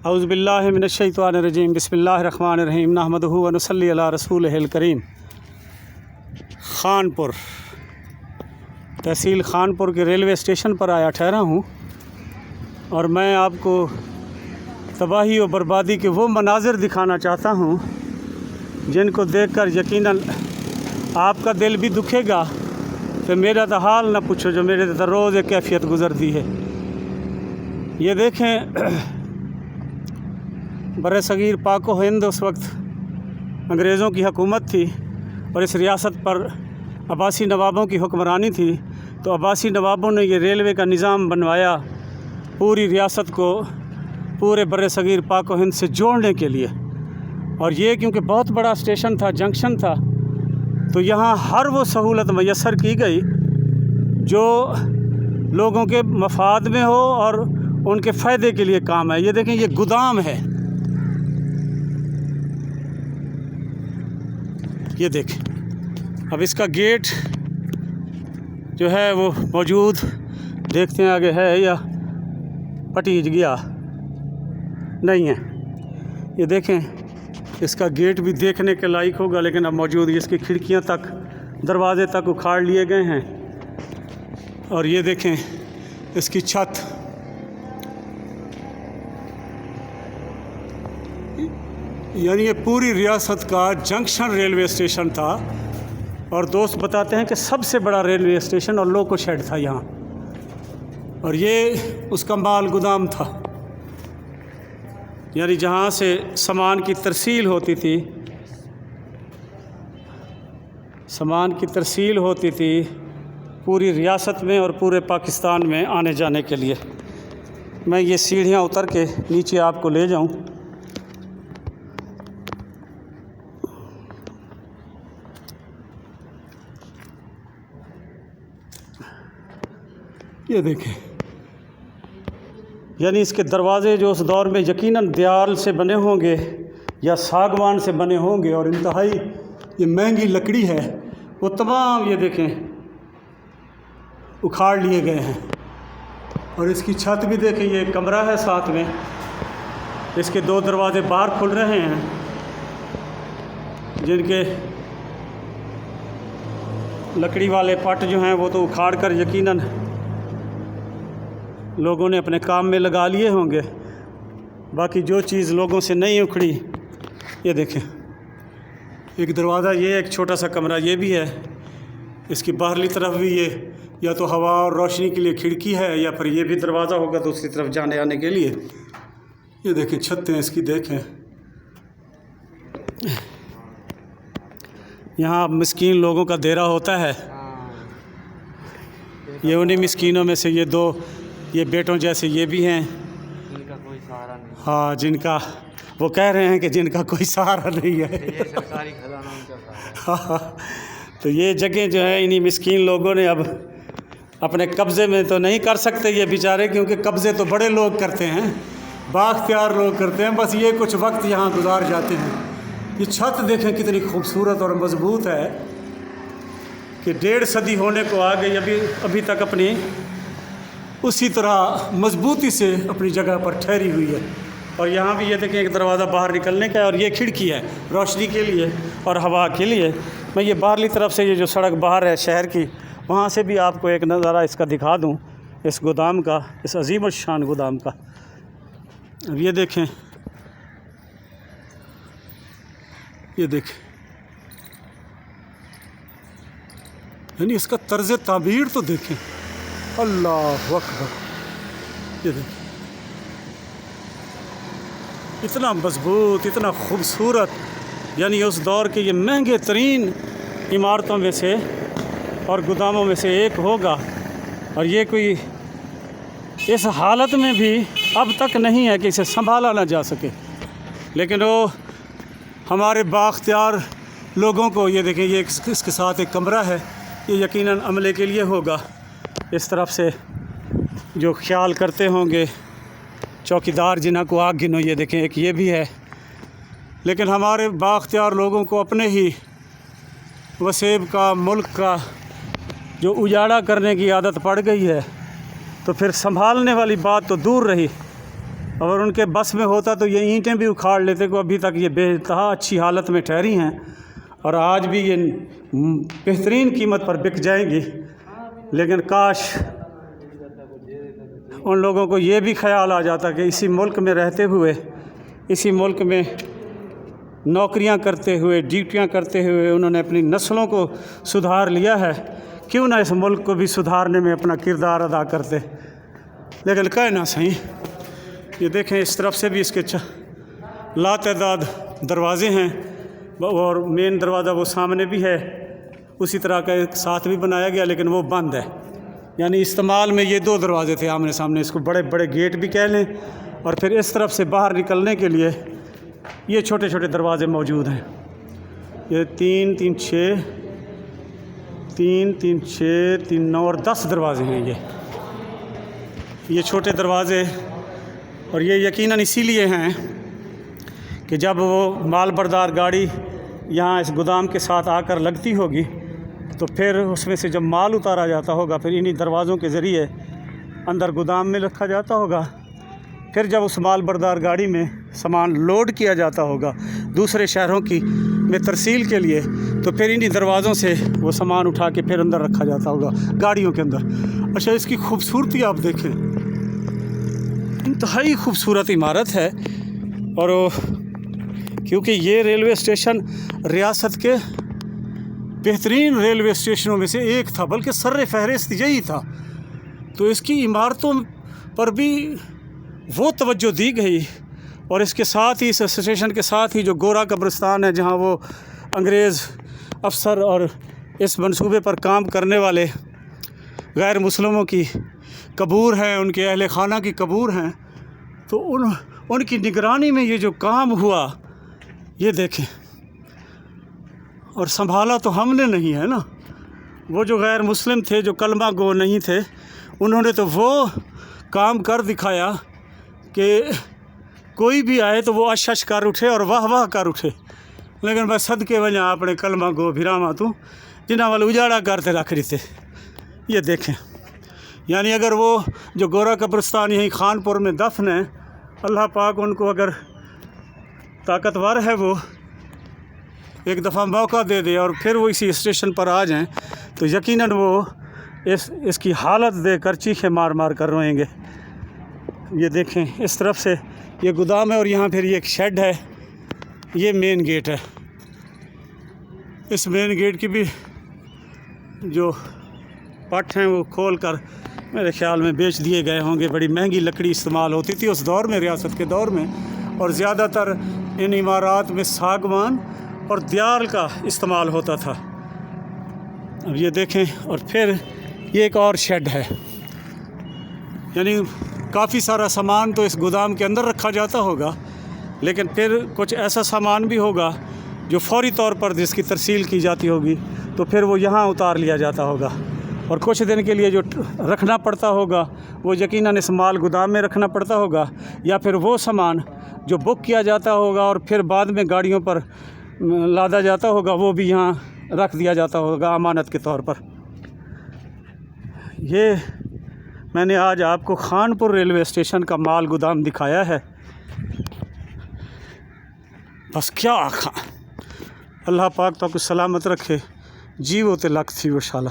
औज़ु बिल्लाहि मिनश्शैतानिर्रजीम बिस्मिल्लाहिर्रहमानिर्रहीम नहमदुहु व नुसल्ली अला रसूलिहिल करीम। खानपुर, तहसील खानपुर के रेलवे स्टेशन पर आया ठहरा हूँ और मैं आपको तबाही और बर्बादी के वो मनाज़िर दिखाना चाहता हूँ जिनको देखकर यकीनन आपका दिल भी दुखेगा कि मेरा तो हाल न पूछो जो मेरे तो रोज़ एक कैफियत गुज़रती है। ये देखें, बरसगीर पाक व हिंद उस वक्त अंग्रेज़ों की हुकूमत थी और इस रियासत पर अब्बासी नवाबों की हुक्मरानी थी। तो अब्बासी नवाबों ने ये रेलवे का निज़ाम बनवाया पूरी रियासत को पूरे बरसगीर पाक व हिंद से जोड़ने के लिए। और ये क्योंकि बहुत बड़ा स्टेशन था, जंक्शन था, तो यहाँ हर वो सहूलत मैसर की गई जो लोगों के मफाद में हो और उनके फ़ायदे के लिए काम है। ये देखें, ये गोदाम है, ये देखें। अब इसका गेट जो है वो मौजूद, देखते हैं आगे है या पटीज गया नहीं है। ये देखें, इसका गेट भी देखने के लायक होगा, लेकिन अब मौजूद इसकी खिड़कियां तक, दरवाजे तक उखाड़ लिए गए हैं। और ये देखें इसकी छत, यानी ये पूरी रियासत का जंक्शन रेलवे स्टेशन था। और दोस्त बताते हैं कि सबसे बड़ा रेलवे स्टेशन और लोको शेड था यहाँ। और ये उसका माल गोदाम था, यानी जहाँ से सामान की तरसील होती थी, सामान की तरसील होती थी पूरी रियासत में और पूरे पाकिस्तान में आने जाने के लिए। मैं ये सीढ़ियाँ उतर के नीचे आपको ले जाऊँ। ये देखें, यानी इसके दरवाज़े जो उस दौर में यकीनन दियाल से बने होंगे या सागवान से बने होंगे और इंतहाई ये महंगी लकड़ी है, वो तमाम ये देखें उखाड़ लिए गए हैं। और इसकी छत भी देखें, ये कमरा है साथ में, इसके दो दरवाज़े बाहर खुल रहे हैं जिनके लकड़ी वाले पट जो हैं वो तो उखाड़ कर यकीनन लोगों ने अपने काम में लगा लिए होंगे। बाकी जो चीज़ लोगों से नहीं उखड़ी, ये देखें, एक दरवाज़ा, ये एक छोटा सा कमरा ये भी है, इसकी बाहरली तरफ भी ये या तो हवा और रोशनी के लिए खिड़की है या फिर ये भी दरवाज़ा होगा दूसरी तरफ जाने आने के लिए। ये देखें छतें इसकी, देखें यहाँ मिस्कीन लोगों का डेरा होता है। ये उन्हीं मिस्कीनों में से ये दो, ये बेटों जैसे ये भी हैं जिनका कोई सहारा नहीं। हाँ, जिनका वो कह रहे हैं कि जिनका कोई सहारा नहीं है। ये सरकारी खजाना उनका सहारा। हाँ, तो ये जगह जो है इन्हीं मिस्कीन लोगों ने अब अपने कब्ज़े में तो नहीं कर सकते ये बेचारे, क्योंकि कब्ज़े तो बड़े लोग करते हैं, बाख्तियार लोग करते हैं, बस ये कुछ वक्त यहाँ गुजार जाते हैं। ये छत देखें कितनी खूबसूरत और मज़बूत है कि 1.5 सदी होने को आ गई, अभी तक अपनी उसी तरह मजबूती से अपनी जगह पर ठहरी हुई है। और यहाँ भी ये देखें, एक दरवाज़ा बाहर निकलने का है और ये खिड़की है रोशनी के लिए और हवा के लिए। मैं ये बाहरली तरफ से ये जो सड़क बाहर है शहर की, वहाँ से भी आपको एक नज़ारा इसका दिखा दूँ, इस गोदाम का, इस अजीम शान गोदाम का। अब ये देखें, ये देखें, यानी इसका तर्ज़ ताबीर तो देखें, अल्लाह अकबर। ये देखिए, इतना मजबूत, इतना खूबसूरत, यानी उस दौर के ये महंगे तरीन इमारतों में से और गोदामों में से एक होगा। और ये कोई इस हालत में भी अब तक नहीं है कि इसे संभाला ना जा सके, लेकिन वो हमारे बाख्तियार लोगों को, ये देखें, ये इसके साथ एक कमरा है, ये यकीनन अमले के लिए होगा। इस तरफ से जो ख्याल करते होंगे चौकीदार जिन्हें को आग गिनो, ये देखें एक ये भी है। लेकिन हमारे बाख्तियार लोगों को अपने ही वसेब का, मुल्क का जो उजाड़ा करने की आदत पड़ गई है, तो फिर संभालने वाली बात तो दूर रही, अगर उनके बस में होता तो ये ईंटें भी उखाड़ लेते को अभी तक ये बेतहा अच्छी हालत में ठहरी हैं और आज भी ये बेहतरीन कीमत पर बिक जाएंगी। लेकिन काश उन लोगों को ये भी ख्याल आ जाता कि इसी मुल्क में रहते हुए, इसी मुल्क में नौकरियां करते हुए, ड्यूटियां करते हुए उन्होंने अपनी नस्लों को सुधार लिया है, क्यों ना इस मुल्क को भी सुधारने में अपना किरदार अदा करते। लेकिन कहे ना सही, ये देखें इस तरफ से भी इसके लातादाद दरवाज़े हैं और मेन दरवाज़ा वो सामने भी है, उसी तरह का एक साथ भी बनाया गया लेकिन वो बंद है। यानी इस्तेमाल में ये 2 दरवाज़े थे आमने सामने, इसको बड़े बड़े गेट भी कह लें। और फिर इस तरफ से बाहर निकलने के लिए ये छोटे छोटे दरवाज़े मौजूद हैं। ये 3, 3, 6, 3, 3, 6, 3, 9 और 10 दरवाज़े हैं ये छोटे दरवाज़े। और ये यकीनन इसीलिए हैं कि जब वो माल बरदार गाड़ी यहाँ इस गोदाम के साथ आकर लगती होगी तो फिर उसमें से जब माल उतारा जाता होगा फिर इन्हीं दरवाज़ों के ज़रिए अंदर गोदाम में रखा जाता होगा। फिर जब उस माल बरदार गाड़ी में सामान लोड किया जाता होगा दूसरे शहरों की में तरसील के लिए, तो फिर इन्हीं दरवाज़ों से वो सामान उठा के फिर अंदर रखा जाता होगा गाड़ियों के अंदर। अच्छा, इसकी खूबसूरती आप देखें, इंतहाई खूबसूरत इमारत है। और क्योंकि ये रेलवे स्टेशन रियासत के बेहतरीन रेलवे स्टेशनों में से एक था, बल्कि सर्रे फहरिस्त यही था, तो इसकी इमारतों पर भी वो तवज्जो दी गई। और इसके साथ ही, इस स्टेशन के साथ ही जो गोरा कब्रिस्तान है, जहाँ वो अंग्रेज़ अफसर और इस मंसूबे पर काम करने वाले गैर मुस्लिमों की कब्र हैं, उनके अहल खाना की कब्र हैं, तो उनकी निगरानी में ये जो काम हुआ ये देखें। और संभाला तो हमने नहीं है ना, वो जो गैर मुस्लिम थे, जो कलमा गो नहीं थे, उन्होंने तो वो काम कर दिखाया कि कोई भी आए तो वो अश कर उठे और वाह वाह कर उठे। लेकिन बस सदके वजह अपने कलमा गो भिरामा तू जिन्हें वाले उजाड़ा करते रख रही थे। ये देखें, यानी अगर वो जो गोरा कब्रिस्तान यहीं खानपुर में दफन है, अल्लाह पाक उनको अगर ताकतवर है वो एक दफ़ा मौका दे दे और फिर वो इसी स्टेशन पर आ जाएं, तो यकीनन वो इसकी हालत देखकर चीखे मार मार कर रोएंगे। ये देखें, इस तरफ से ये गोदाम है और यहाँ फिर ये एक शेड है, ये मेन गेट है। इस मेन गेट की भी जो पट हैं वो खोल कर मेरे ख़्याल में बेच दिए गए होंगे। बड़ी महंगी लकड़ी इस्तेमाल होती थी उस दौर में, रियासत के दौर में, और ज़्यादातर इन इमारात में सागवान और दियाल का इस्तेमाल होता था। अब ये देखें, और फिर ये एक और शेड है, यानी काफ़ी सारा सामान तो इस गोदाम के अंदर रखा जाता होगा, लेकिन फिर कुछ ऐसा सामान भी होगा जो फौरी तौर पर जिसकी तरसील की जाती होगी तो फिर वो यहाँ उतार लिया जाता होगा। और कुछ दिन के लिए जो रखना पड़ता होगा वो यकीनन इस माल गोदाम में रखना पड़ता होगा, या फिर वो सामान जो बुक किया जाता होगा और फिर बाद में गाड़ियों पर लादा जाता होगा वो भी यहाँ रख दिया जाता होगा अमानत के तौर पर। ये मैंने आज आपको खानपुर रेलवे स्टेशन का माल गोदाम दिखाया है। बस क्या आखा, अल्लाह पाक तो कुछ सलामत रखे, जीवो ते लख थी वो शाला।